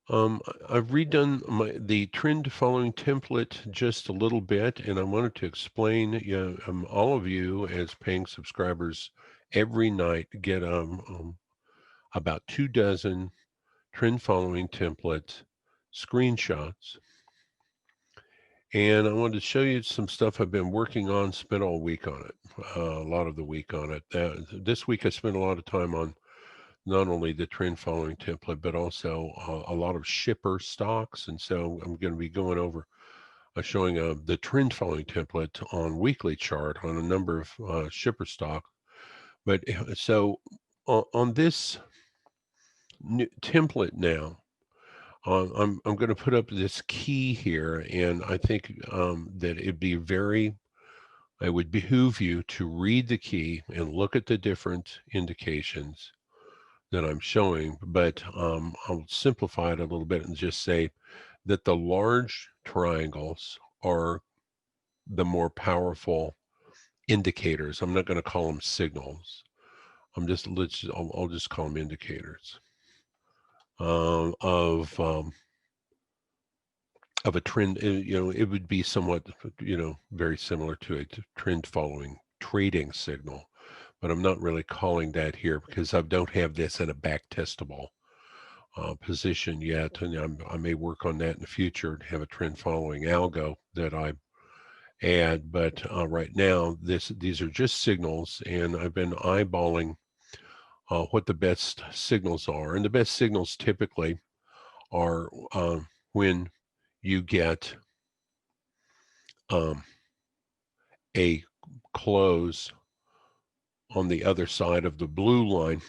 I've redone the trend following template just a little bit, and I wanted to explain, all of you as paying subscribers every night get about 2 dozen trend following template screenshots. And I wanted to show you some stuff I've been working on, spent all week on it, a lot of the week on it. This week I spent a lot of time on not only the trend following template, but also a lot of shipper stocks. And so I'm going to be going over showing the trend following template on weekly chart on a number of shipper stock. But so on this new template now, I'm going to put up this key here, and I think that it would behoove you to read the key and look at the different indications that I'm showing, but I'll simplify it a little bit and just say that the large triangles are the more powerful indicators. I'm not going to call them signals. I'll just call them indicators of a trend. It would be somewhat, very similar to a trend following trading signal, but I'm not really calling that here because I don't have this in a back testable position yet, and I may work on that in the future to have a trend following algo that I add. But right now, these are just signals, and I've been eyeballing what the best signals are, and the best signals typically are when you get um, a close on the other side of the blue line.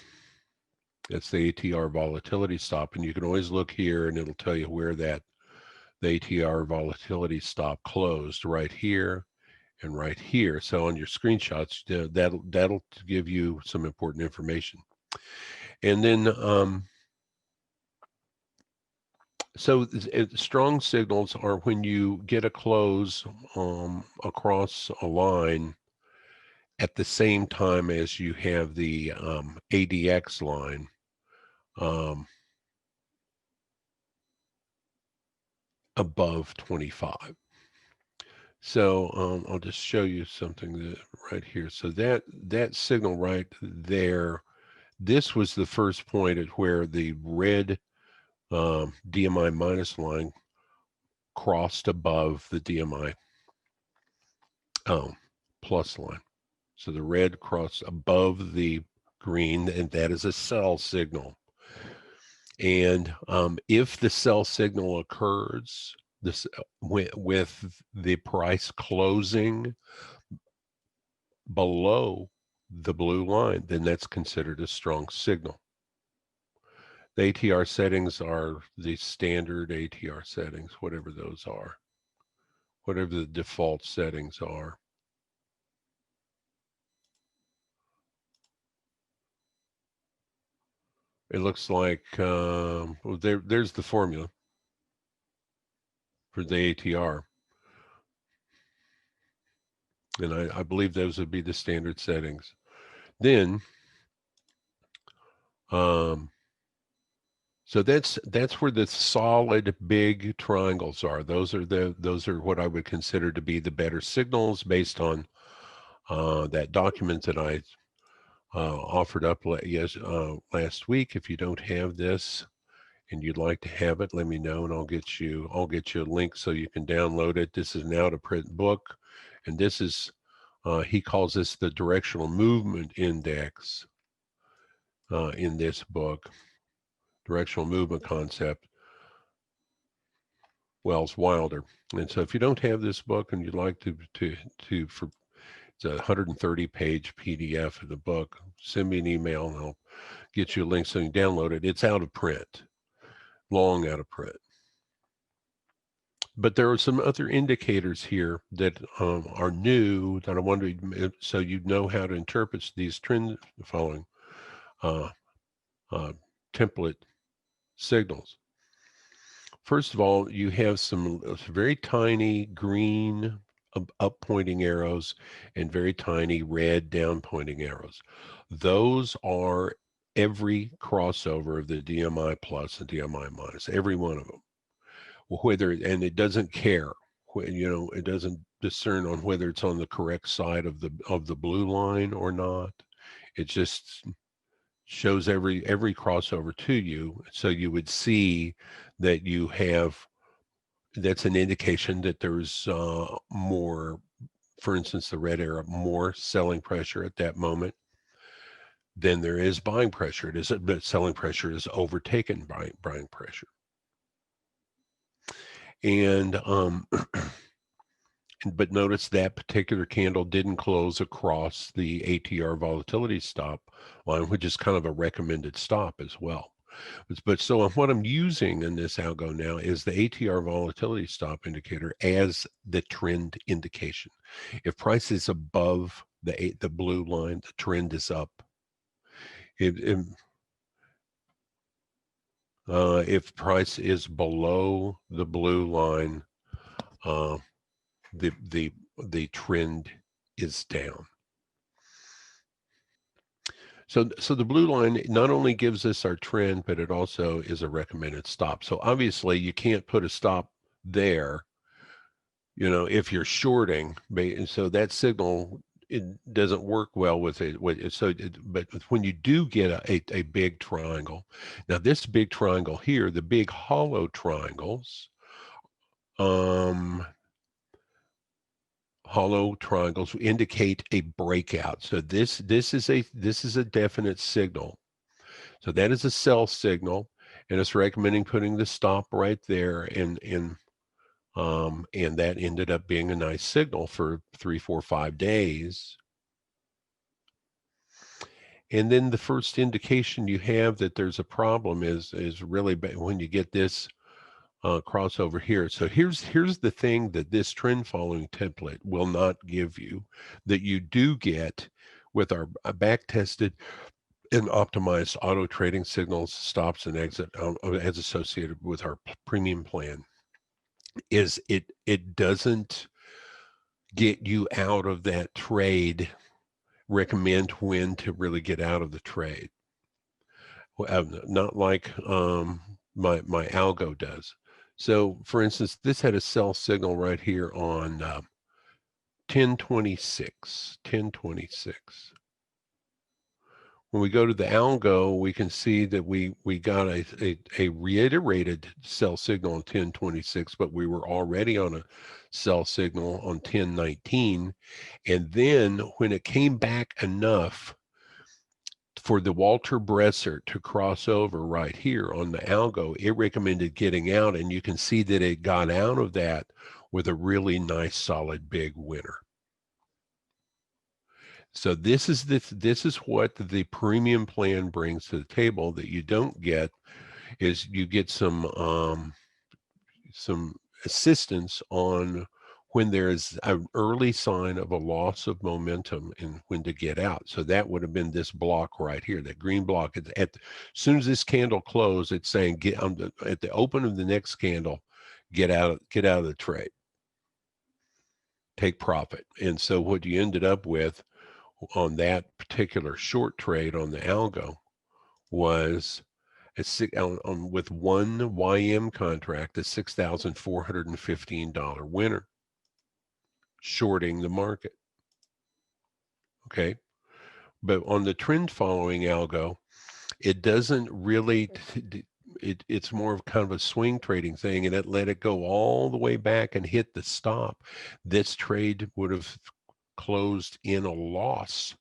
That's the ATR volatility stop, and you can always look here, and it'll tell you where the ATR volatility stop closed, right here and right here. So on your screenshots, that'll give you some important information. And then, so strong signals are when you get a close across a line at the same time as you have the ADX line above 25. So I'll just show you something right here. So that signal right there, this was the first point at where the red DMI minus line crossed above the DMI plus line. So the red crossed above the green, and that is a sell signal. And if the sell signal occurs with the price closing below the blue line, then that's considered a strong signal. The ATR settings are the standard ATR settings, whatever those are, whatever the default settings are. It looks like well, there's the formula for the ATR. And I believe those would be the standard settings. Then, so that's where the solid big triangles are. Those are what I would consider to be the better signals based on that document that I offered up last week. If you don't have this and you'd like to have it, let me know, and I'll get you a link so you can download it. This is an out of print book, and this is he calls this the directional movement index in this book, directional movement concept, Wells Wilder. And so if you don't have this book and you'd like for it's a 130-page PDF of the book, send me an email and I'll get you a link so you can download it. It's out of print, long out of print. But there are some other indicators here that are new that I wanted, so you know how to interpret these trend following template signals. First of all, you have some very tiny green up pointing arrows and very tiny red down pointing arrows. Those are every crossover of the DMI plus and DMI minus, every one of them. Whether, and it doesn't care, it doesn't discern on whether it's on the correct side of the blue line or not. It just shows every crossover to you, so you would see that you have, that's an indication that there's more, for instance, the red arrow, more selling pressure at that moment than there is buying pressure. But selling pressure is overtaken by buying pressure. And but notice that particular candle didn't close across the ATR volatility stop line, which is kind of a recommended stop as well. But so what I'm using in this algo now is the ATR volatility stop indicator as the trend indication. If price is above the blue line, the trend is up. If price is below the blue line, the trend is down. So the blue line not only gives us our trend, but it also is a recommended stop. So obviously you can't put a stop there, if you're shorting. So that signal, it doesn't work well with it. But when you do get a big triangle, now this big triangle here, the big hollow triangles, hollow triangles indicate a breakout. So this is a definite signal. So that is a sell signal, and it's recommending putting the stop right there, and that ended up being a nice signal for 3, 4, 5 days. And then the first indication you have that there's a problem is really when you get this crossover here. So here's the thing that this trend following template will not give you, that you do get with our back tested and optimized auto trading signals, stops, and exit as associated with our premium plan, is it doesn't get you out of that trade, recommend when to really get out of the trade. Not like my algo does. So for instance, this had a sell signal right here on 1026. When we go to the algo, we can see that we got a reiterated sell signal on 1026, but we were already on a sell signal on 1019. And then when it came back enough for the Walter Bresser to cross over right here on the algo, it recommended getting out, and you can see that it got out of that with a really nice solid big winner. So this is what the premium plan brings to the table that you don't get, is you get some assistance on when there's an early sign of a loss of momentum and when to get out. So that would have been this block right here, that green block. As soon as this candle closed, it's saying at the open of the next candle, get out of the trade, take profit. And so what you ended up with on that particular short trade on the algo was with one YM contract, a $6,415 winner, shorting the market. Okay. But on the trend following algo, it doesn't really, it's more of kind of a swing trading thing, and it let it go all the way back and hit the stop. This trade would have closed in a loss.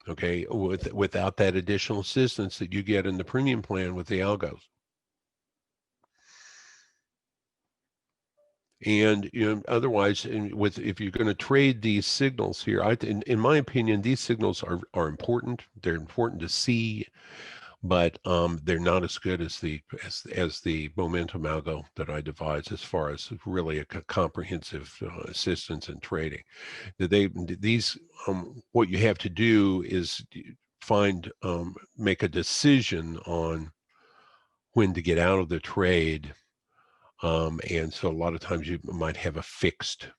Okay, without that additional assistance that you get in the premium plan with the algos. And otherwise, if you're going to trade these signals here, in my opinion, these signals are important. They're important to see, but they're not as good as the momentum algo that I devise, as far as really a comprehensive assistance in trading. What you have to do is make a decision on when to get out of the trade. And so a lot of times you might have a fixed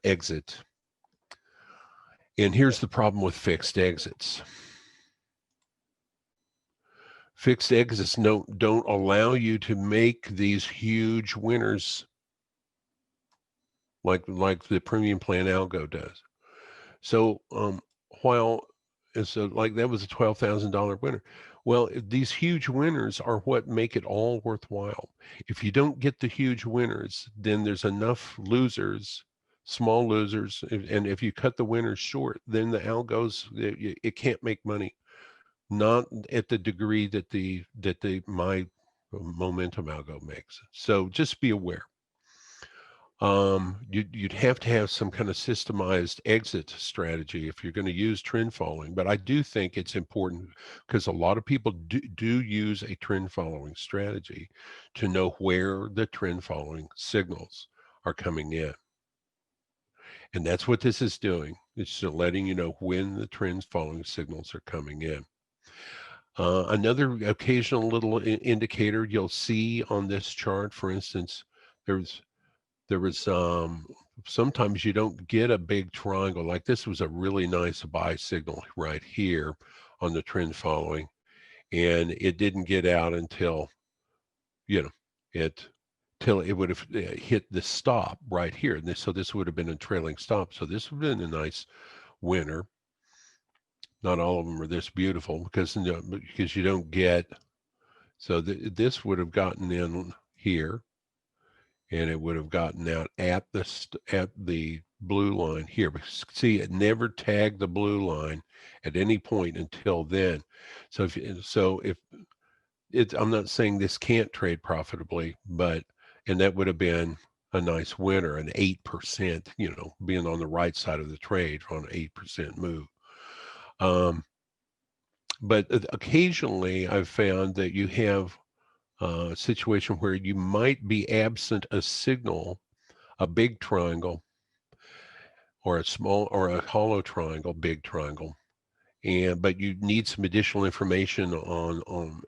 exit. And here's the problem with fixed exits. Fixed exits don't allow you to make these huge winners like the premium plan algo does. So while it's like that was a $12,000 winner. Well, these huge winners are what make it all worthwhile. If you don't get the huge winners, then there's enough losers, small losers, and if you cut the winners short, then the algos it can't make money, not at the degree that my momentum algo makes. So just be aware. You'd have to have some kind of systemized exit strategy if you're going to use trend following. But I do think it's important because a lot of people do use a trend following strategy to know where the trend following signals are coming in. And that's what this is doing. It's letting you know when the trend following signals are coming in. Another occasional little indicator you'll see on this chart, for instance, there was sometimes you don't get a big triangle. Like this was a really nice buy signal right here on the trend following, and it didn't get out until it till it would have hit the stop right here. And so this would have been a trailing stop. So this would have been a nice winner. Not all of them are this beautiful because you don't get. So this would have gotten in here, and it would have gotten out at the blue line here. But see, it never tagged the blue line at any point until then. So if it's, I'm not saying this can't trade profitably, and that would have been a nice winner, an 8%, being on the right side of the trade on an 8% move. But occasionally I've found that you have a situation where you might be absent a signal, a big triangle, or a small or a hollow triangle, big triangle, but you need some additional information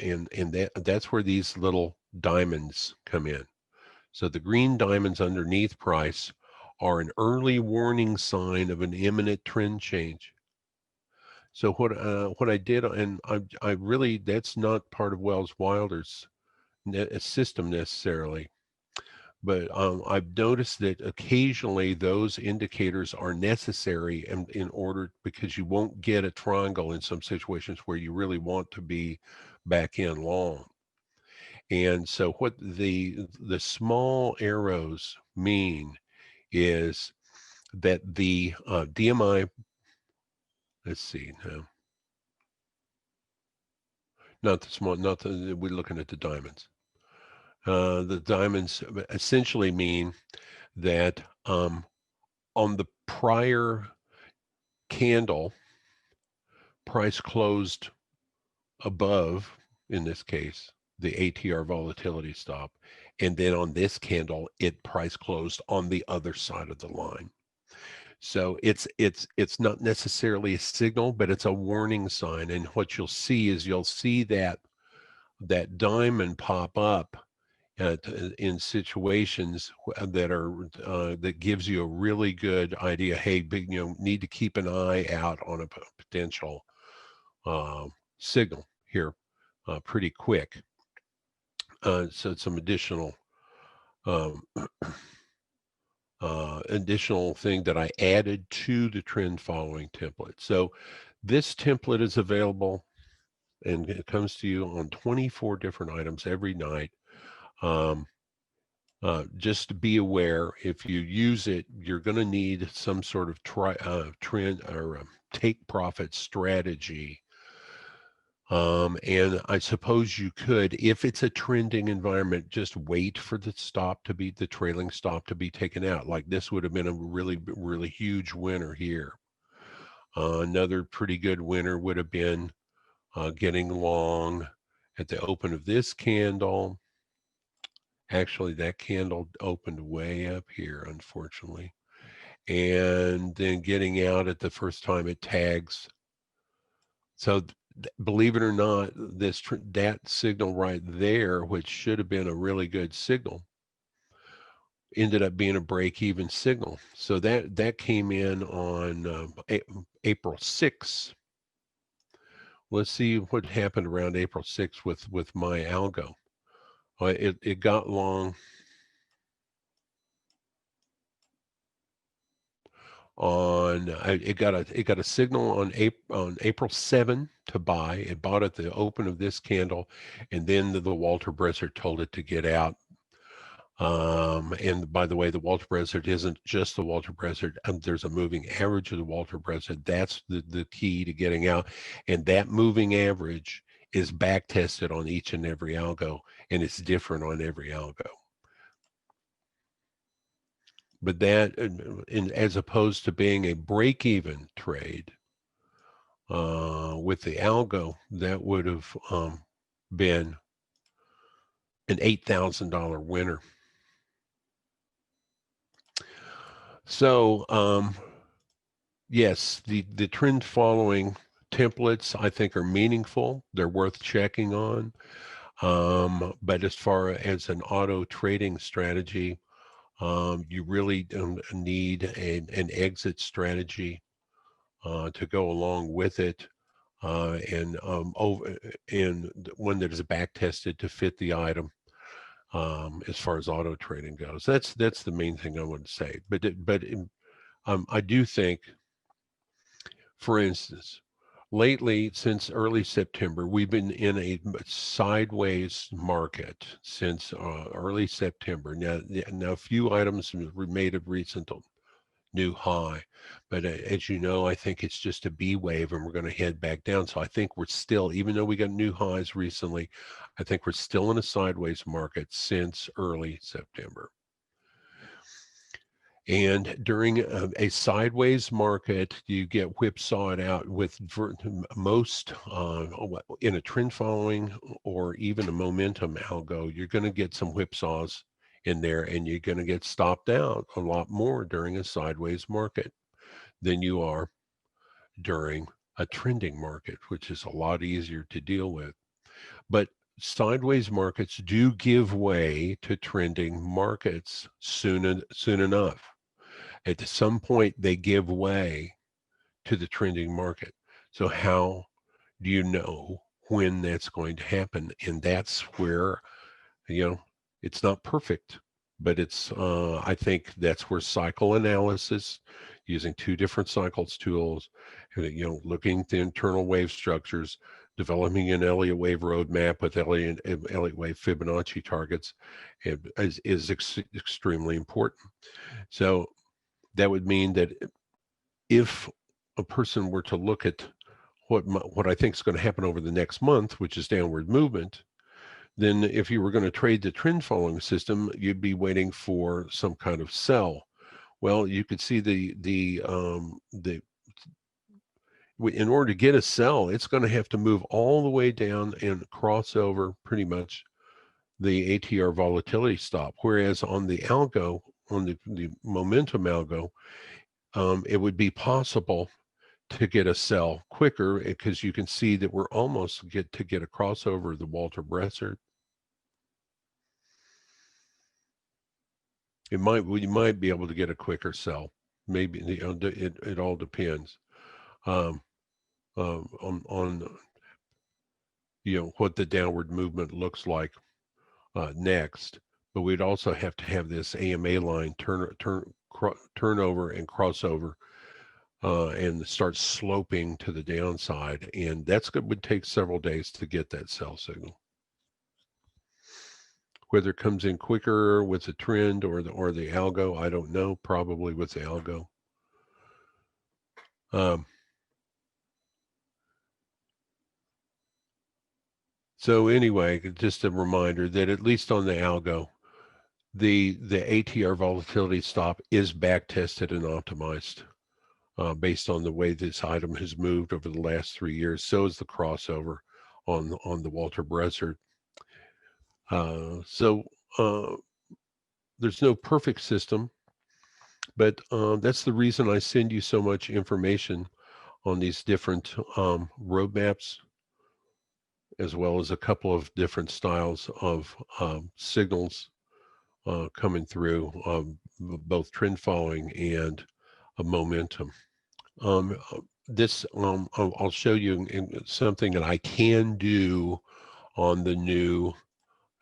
and that's where these little diamonds come in. So the green diamonds underneath price are an early warning sign of an imminent trend change. So what I did, and I really, that's not part of Wells Wilder's system necessarily, but I've noticed that occasionally those indicators are necessary in order, because you won't get a triangle in some situations where you really want to be back in long. And so what the small arrows mean is that the DMI, let's see, no, not the small, not the, we're looking at the diamonds. The diamonds essentially mean that on the prior candle, price closed above, in this case, the ATR volatility stop. And then on this candle, price closed on the other side of the line. So it's not necessarily a signal, but it's a warning sign. And what you'll see is that diamond pop up in situations that gives you a really good idea. Hey, need to keep an eye out on a potential signal here pretty quick. So some additional additional thing that I added to the trend following template. So this template is available, and it comes to you on 24 different items every night. Just to be aware, if you use it, you're going to need some sort of trend or take profit strategy. And I suppose you could, if it's a trending environment, just wait for the trailing stop to be taken out. Like this would have been a really, really huge winner here. Another pretty good winner would have been getting long at the open of this candle. Actually, that candle opened way up here, unfortunately. And then getting out at the first time it tags. So believe it or not, that signal right there, which should have been a really good signal, ended up being a break-even signal. So that came in on April 6th. Let's see what happened around April 6th with my algo. It got long on it got a signal on April 7 to buy. It bought at the open of this candle, and then the Walter Bresser told it to get out. And by the way, the Walter Bresser isn't just the Walter Bresser. There's a moving average of the Walter Bresser. That's the key to getting out. And that moving average is back tested on each and every algo, and it's different on every algo. But that, as opposed to being a break-even trade with the algo, that would have been an $8,000 winner. So yes, the trend following templates I think are meaningful. They're worth checking on. But as far as an auto trading strategy, you really need an exit strategy to go along with it, and one that is back tested to fit the item. As far as auto trading goes, that's the main thing I want to say. But I do think, for instance, lately, since early September, we've been in a sideways market since early September. Now, a few items made a recent new high, but as you know, I think it's just a B wave, and we're going to head back down. So I think we're still, even though we got new highs recently, I think we're still in a sideways market since early September. And during a sideways market, you get whipsawed out with most in a trend following or even a momentum algo. You're going to get some whipsaws in there, and you're going to get stopped out a lot more during a sideways market than you are during a trending market, which is a lot easier to deal with. But sideways markets do give way to trending markets soon enough. At some point, they give way to the trending market. So how do you know when that's going to happen? And that's where, it's not perfect, but I think that's where cycle analysis, using two different cycles tools, looking at the internal wave structures, developing an Elliott Wave roadmap with Elliott Wave Fibonacci targets is extremely important. So that would mean that if a person were to look at what I think is going to happen over the next month, which is downward movement, then if you were going to trade the trend following system, you'd be waiting for some kind of sell. Well, you could see in order to get a sell, it's going to have to move all the way down and cross over pretty much the ATR volatility stop. Whereas on the algo, on the momentum algo, it would be possible to get a sell quicker, because you can see that we're almost get a crossover of the Walter Bresser. We might be able to get a quicker sell. Maybe it all depends on what the downward movement looks like next. But we'd also have to have this AMA line turnover and crossover, and start sloping to the downside, and would take several days to get that sell signal. Whether it comes in quicker with the trend or the algo, I don't know. Probably with the algo. So anyway, just a reminder that at least on the algo, the ATR volatility stop is back tested and optimized based on the way this item has moved over the last 3 years. So is the crossover on the Walter Bresser. So there's no perfect system, but that's the reason I send you so much information on these different roadmaps, as well as a couple of different styles of signals coming through, both trend following and a momentum. I'll show you something that I can do on the new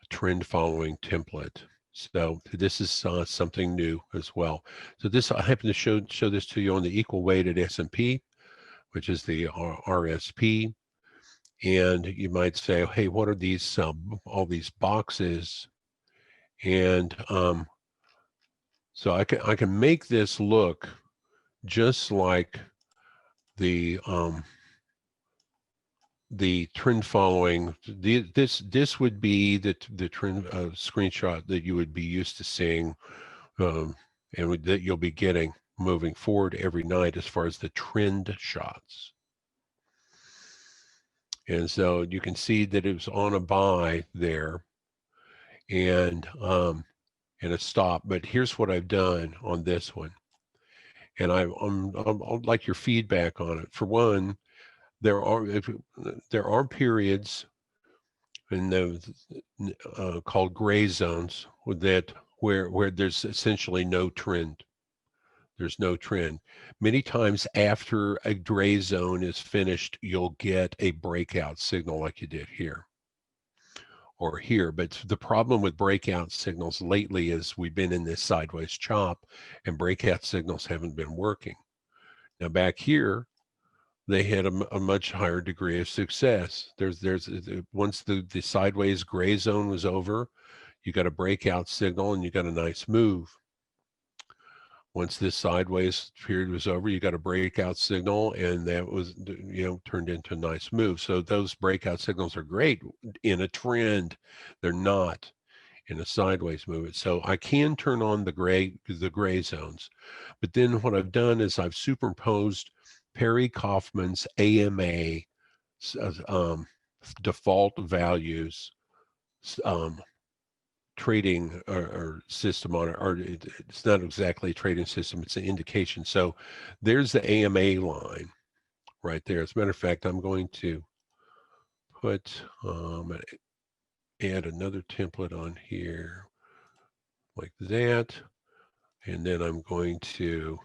trend following template. So this is something new as well. So this, I happen to show this to you on the equal weighted S&P, which is the RSP. And you might say, hey, what are these, all these boxes? And so I can make this look just like the trend following. This would be the trend screenshot that you would be used to seeing, and that you'll be getting moving forward every night as far as the trend shots. And so you can see that it was on a buy there, and a stop. But here's what I've done on this one, and I'd like your feedback on it. For one, there are periods in those called gray zones that where there's essentially no trend. There's no trend. Many times after a gray zone is finished, you'll get a breakout signal like you did here or here. But the problem with breakout signals lately is we've been in this sideways chop and breakout signals haven't been working. Now back here, they had a much higher degree of success. Once the sideways gray zone was over, you got a breakout signal and you got a nice move. Once this sideways period was over, you got a breakout signal, and that was, turned into a nice move. So those breakout signals are great in a trend. They're not in a sideways movement. So I can turn on the gray zones. But then what I've done is I've superimposed Perry Kaufman's AMA default values trading or system on it, or it's not exactly a trading system, it's an indication. So there's the AMA line right there. As a matter of fact, I'm going to put add another template on here like that, and then I'm going to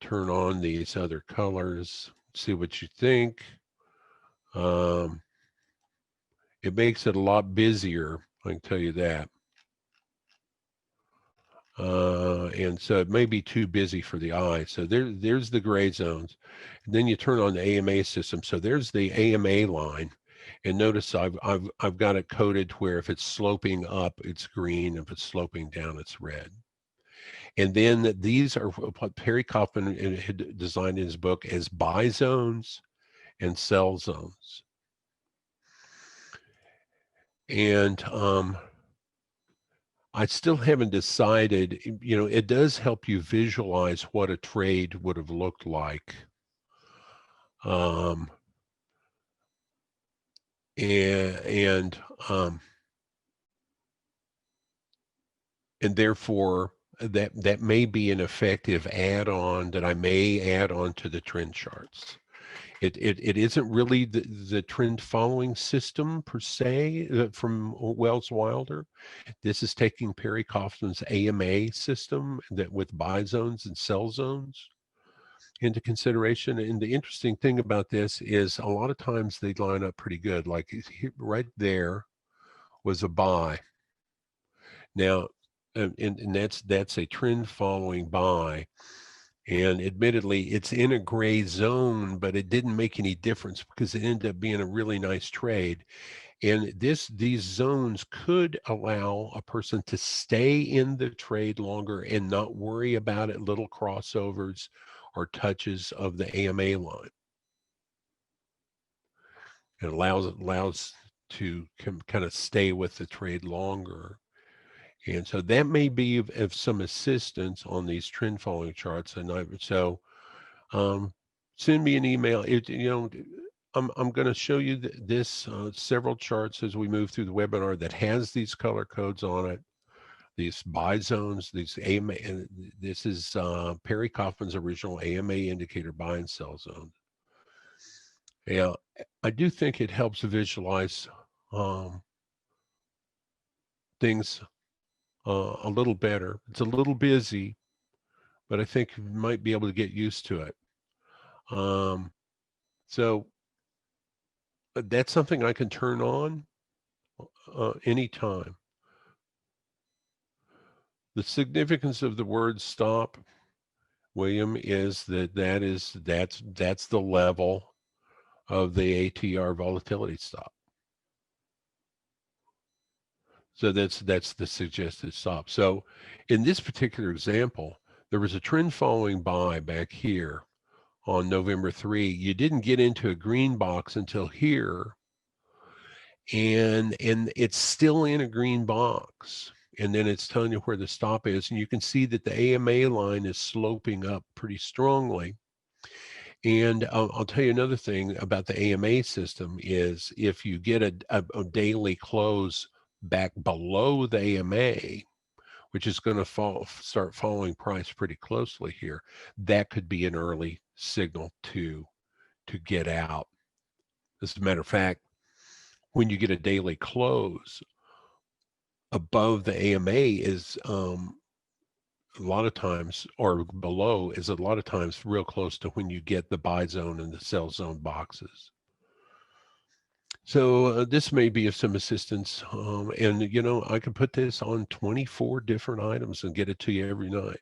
turn on these other colors, see what you think. It makes it a lot busier, I can tell you that. And so it may be too busy for the eye. So there's the gray zones. And then you turn on the AMA system. So there's the AMA line. And notice I've got it coded where if it's sloping up, it's green. If it's sloping down, it's red. And then these are what Perry Kaufman had designed in his book as buy zones and sell zones. And I still haven't decided, it does help you visualize what a trade would have looked like. Um, and therefore that may be an effective add-on that I may add on to the trend charts. It isn't really the trend following system per se from Wells Wilder. This is taking Perry Kaufman's AMA system that with buy zones and sell zones into consideration. And the interesting thing about this is a lot of times they line up pretty good. Like right there was a buy. Now, and that's a trend following buy. And admittedly, it's in a gray zone, but it didn't make any difference because it ended up being a really nice trade. And these zones could allow a person to stay in the trade longer and not worry about it, little crossovers or touches of the AMA line. It allows to kind of stay with the trade longer. And so that may be of some assistance on these trend following charts. And send me an email. I'm going to show you this several charts as we move through the webinar that has these color codes on it, these buy zones, these AMA. And this is Perry Kaufman's original AMA indicator buy and sell zone. Yeah, I do think it helps visualize things a little better. It's a little busy, but I think you might be able to get used to it. So that's something I can turn on anytime. The significance of the word stop, William, is that's the level of the ATR volatility stop. So that's the suggested stop. So in this particular example, there was a trend following buy back here on November 3. You didn't get into a green box until here, and it's still in a green box. And then it's telling you where the stop is. And you can see that the AMA line is sloping up pretty strongly. And I'll tell you another thing about the AMA system is if you get a daily close back below the AMA, which is going to start following price pretty closely here, that could be an early signal to get out. As a matter of fact, when you get a daily close above the AMA is a lot of times, or below is a lot of times real close to when you get the buy zone and the sell zone boxes. So this may be of some assistance. And, you know, I could put this on 24 different items and get it to you every night.